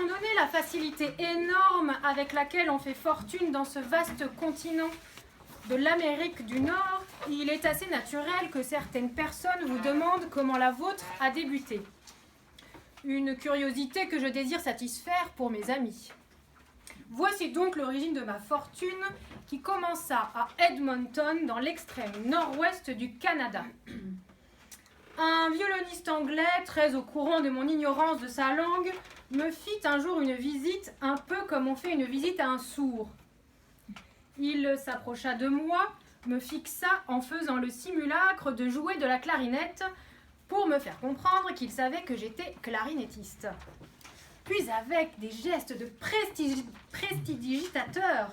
donné la facilité énorme avec laquelle on fait fortune dans ce vaste continent de l'Amérique du Nord, il est assez naturel que certaines personnes vous demandent comment la vôtre a débuté. Une curiosité que je désire satisfaire pour mes amis. Voici donc l'origine de ma fortune qui commença à Edmonton, dans l'extrême nord-ouest du Canada. Un violoniste anglais, très au courant de mon ignorance de sa langue, me fit un jour une visite, un peu comme on fait une visite à un sourd. Il s'approcha de moi, me fixa en faisant le simulacre de jouer de la clarinette pour me faire comprendre qu'il savait que j'étais clarinettiste. Puis avec des gestes de prestidigitateur,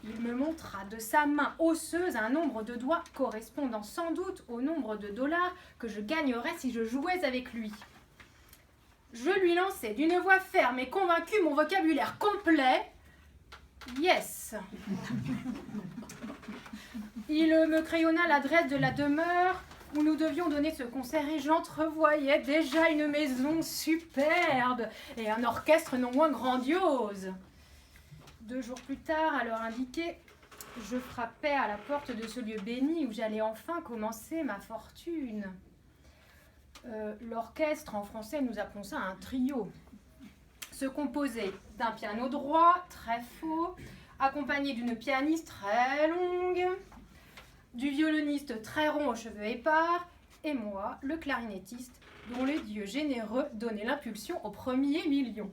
il me montra de sa main osseuse un nombre de doigts correspondant sans doute au nombre de dollars que je gagnerais si je jouais avec lui. Je lui lançai d'une voix ferme et convaincue mon vocabulaire complet. Yes. Il me crayonna l'adresse de la demeure où nous devions donner ce concert et j'entrevoyais déjà une maison superbe et un orchestre non moins grandiose. 2 jours plus tard, à l'heure indiquée, je frappais à la porte de ce lieu béni où j'allais enfin commencer ma fortune. L'orchestre, en français, nous appelons ça un trio, se composait d'un piano droit, très faux, accompagné d'une pianiste très longue, du violoniste très rond aux cheveux épars, et moi, le clarinettiste, dont les dieux généreux donnaient l'impulsion au premier million.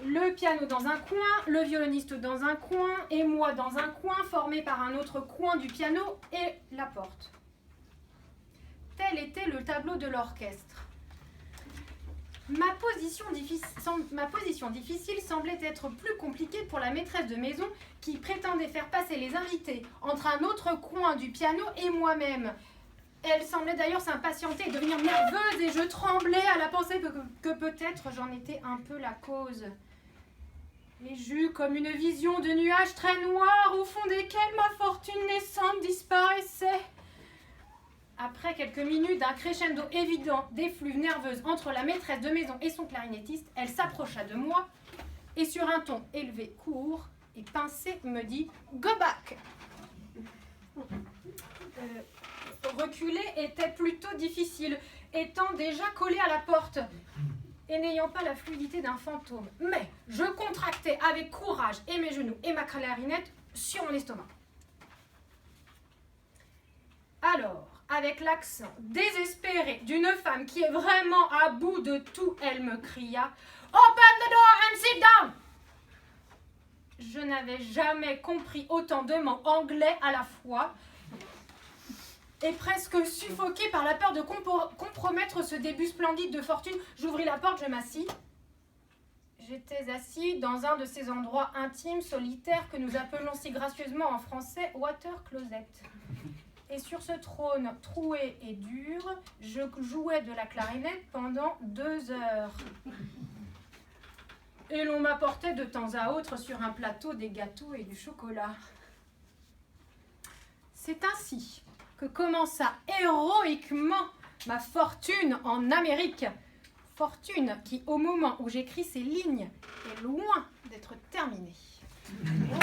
Le piano dans un coin, le violoniste dans un coin, et moi dans un coin, formé par un autre coin du piano et la porte. Tel était le tableau de l'orchestre. Ma position difficile semblait être plus compliquée pour la maîtresse de maison qui prétendait faire passer les invités entre un autre coin du piano et moi-même. Elle semblait d'ailleurs s'impatienter et devenir nerveuse et je tremblais à la pensée que peut-être j'en étais un peu la cause. Et j'eus comme une vision de nuages très noirs au fond desquels ma fortune naissante disparaissait. Après quelques minutes d'un crescendo évident d'effluves nerveuses entre la maîtresse de maison et son clarinettiste, elle s'approcha de moi et sur un ton élevé, court et pincé me dit « Go back !» Reculer était plutôt difficile, étant déjà collé à la porte et n'ayant pas la fluidité d'un fantôme. Mais je contractais avec courage et mes genoux et ma clarinette sur mon estomac. Alors, avec l'accent désespéré d'une femme qui est vraiment à bout de tout, elle me cria « Open the door and sit down !» Je n'avais jamais compris autant de mots anglais à la fois et presque suffoquée par la peur de compromettre ce début splendide de fortune, j'ouvris la porte, je m'assis. J'étais assis dans un de ces endroits intimes, solitaires, que nous appelons si gracieusement en français « water closet ». Et sur ce trône troué et dur, je jouais de la clarinette pendant 2 heures. Et l'on m'apportait de temps à autre sur un plateau des gâteaux et du chocolat. C'est ainsi que commença héroïquement ma fortune en Amérique. Fortune qui, au moment où j'écris ces lignes, est loin d'être terminée.